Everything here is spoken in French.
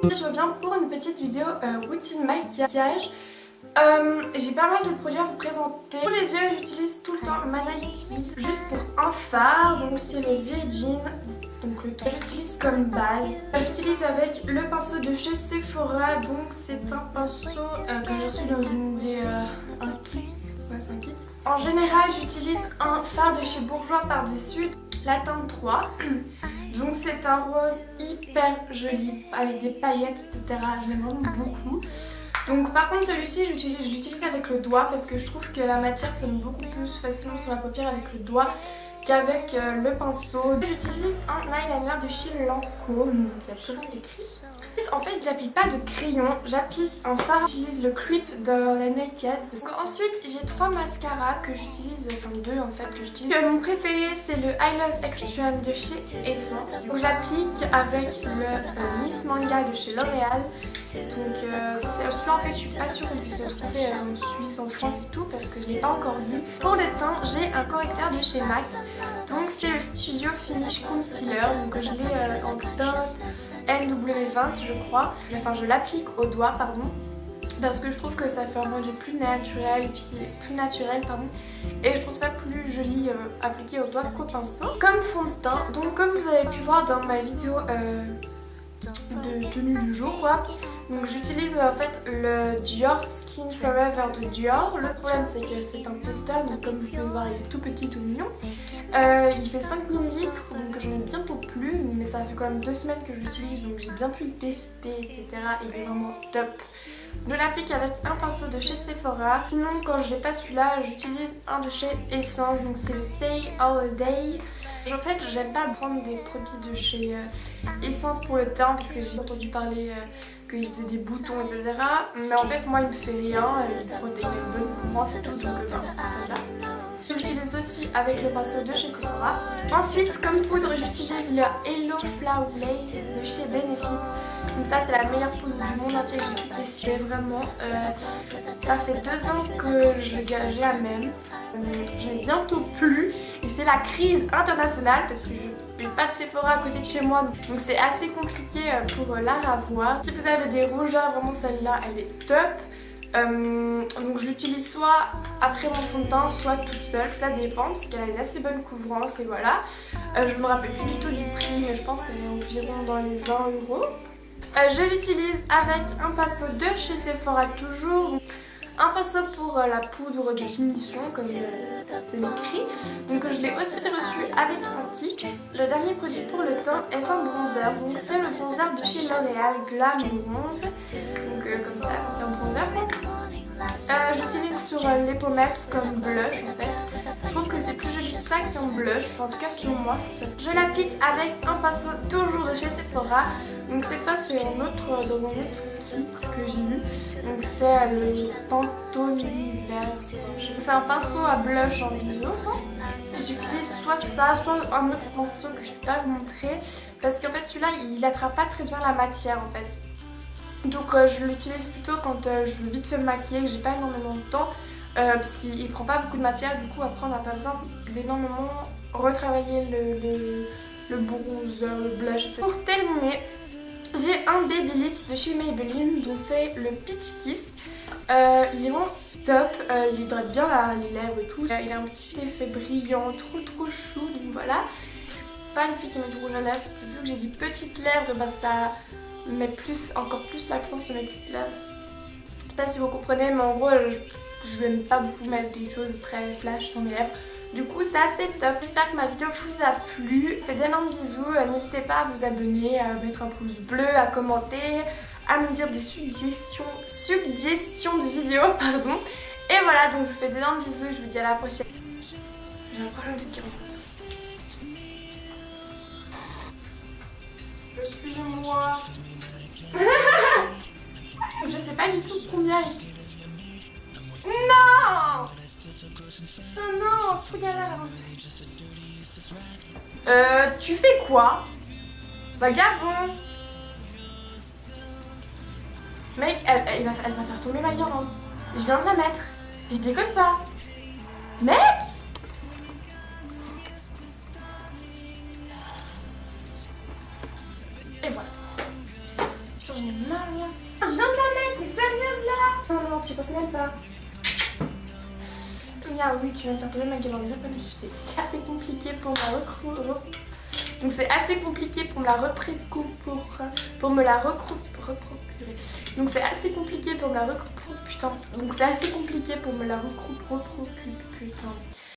Je reviens pour une petite vidéo routine maquillage. J'ai pas mal de produits à vous présenter. Pour les yeux, j'utilise tout le temps ma Nike juste pour un fard, donc c'est le Virgin. Donc le ton j'utilise comme base. J'utilise avec le pinceau de chez Sephora, donc c'est un pinceau que j'ai reçu dans un kit. Ouais, c'est un kit. En général, j'utilise un fard de chez Bourjois par-dessus, la teinte 3. Donc c'est un rose hyper joli avec des paillettes, etc. Je l'aime vraiment beaucoup. Donc par contre celui-ci je l'utilise avec le doigt parce que je trouve que la matière se met beaucoup plus facilement sur la paupière avec le doigt qu'avec le pinceau. J'utilise un eyeliner de chez Lancôme, il y a plus rien d'écrit. En fait j'applique pas de crayon, j'applique un fard. J'utilise le Creep de la Naked. Ensuite j'ai 3 mascaras que j'utilise, enfin 2 en fait que j'utilise. Mon préféré c'est le I Love Extreme de chez Essence. Donc je l'applique avec le Miss Manga de chez L'Oréal. Donc celui-là en fait je suis pas sûre qu'on puisse le trouver en Suisse, en France et tout parce que je l'ai pas encore vu. Pour le teint j'ai un correcteur de chez MAC. Donc c'est le Studio Finish Concealer. Donc je l'ai en teinte NW20 je crois. Enfin je l'applique au doigt pardon. Parce que je trouve que ça fait un rendu plus naturel, et je trouve ça plus joli appliqué au doigt qu'au pinceau. Comme fond de teint, donc comme vous avez pu voir dans ma vidéo de tenue du jour quoi. Donc j'utilise en fait le Dior Skin Forever de Dior. Le problème c'est que c'est un tester, donc comme vous pouvez voir il est tout petit, tout mignon. Il fait 5 ml, donc j'en ai bientôt plus, mais ça fait quand même 2 semaines que je l'utilise, donc j'ai bien pu le tester, etc. Il est vraiment top. Je l'applique avec un pinceau de chez Sephora. Sinon quand je n'ai pas celui-là, j'utilise un de chez Essence, donc c'est le Stay All Day. En fait j'aime pas prendre des produits de chez Essence pour le teint parce que j'ai entendu parler qu'il faisait des boutons etc. Mais en fait moi il me fait rien, il protège une bonne couvrance et tout, donc voilà. Je l'utilise aussi avec le pinceau de chez Sephora. Ensuite comme poudre j'utilise le Hello Flower Lace de chez Benefit. Donc ça c'est la meilleure poudre du monde entier que j'ai pu tester vraiment. Ça fait 2 ans que je garde la même. J'en ai bientôt plus et c'est la crise internationale parce que je n'ai pas de Sephora à côté de chez moi, donc c'est assez compliqué pour la ravoir. Si vous avez des rougeurs, vraiment celle-là elle est top. Donc je l'utilise soit après mon fond de teint, soit toute seule, ça dépend parce qu'elle a une assez bonne couvrance et voilà. Je me rappelle plus du tout du prix, mais je pense qu'elle est environ dans les 20 €. Je l'utilise avec un pinceau de chez Sephora toujours. Un pinceau pour la poudre de finition comme c'est écrit. Donc je l'ai aussi reçu avec un kit. Le dernier produit pour le teint est un bronzer. Donc c'est le bronzer de chez L'Oréal Glam Bronze. Donc comme ça, c'est un bronzer. J'utilise sur les pommettes comme blush en fait. Je trouve que c'est plus joli ça qu'un blush, en tout cas sur moi. Je l'applique avec un pinceau toujours de chez Sephora. Donc cette fois c'est dans un autre kit que j'ai eu. Donc c'est le Pantone Universe. C'est un pinceau à blush en biseau. J'utilise soit ça, soit un autre pinceau que je peux pas vous montrer. Parce qu'en fait celui-là il attrape pas très bien la matière en fait. Donc je l'utilise plutôt quand je veux vite fait me maquiller, que j'ai pas énormément de temps. Parce qu'il prend pas beaucoup de matière, du coup après on n'a pas besoin d'énormément retravailler le bronzer, le blush, etc. Pour terminer, j'ai un Baby Lips de chez Maybelline, donc c'est le Peach Kiss. Il est vraiment top, il hydrate bien les lèvres et tout. Il a un petit effet brillant, trop chou, donc voilà. Je suis pas une fille qui met du rouge à lèvres parce que vu que j'ai des petites lèvres, bah, ça met encore plus l'accent sur mes petites lèvres. Je sais pas si vous comprenez, mais en gros je n'aime pas beaucoup mettre des choses très flash sur mes lèvres. Du coup c'est assez top. J'espère que ma vidéo vous a plu. Faites d'énormes bisous. N'hésitez pas à vous abonner, à mettre un pouce bleu, à commenter, à me dire des suggestions de vidéos, pardon. Et voilà, donc je vous fais d'énormes bisous et je vous dis à la prochaine. J'ai un problème de guirlande. Excusez-moi. Je sais pas du tout combien. Non! Oh non, c'est trop galère. Tu fais quoi? Vagabond. Mec, elle va faire tomber ma guirlande. Je viens de la mettre. Je déconne pas. Mec! Et voilà. Sur j'en ai marre là. Je viens de la mettre, t'es sérieuse là? Non, non, tu penses même pas. Ah oui, tu viens de faire tomber ma guirlande, viens pas me sucer. Assez compliqué pour ma Donc c'est assez compliqué pour me la pour me la reprocurer. Donc c'est assez compliqué pour me la putain. Donc c'est assez compliqué pour me la putain.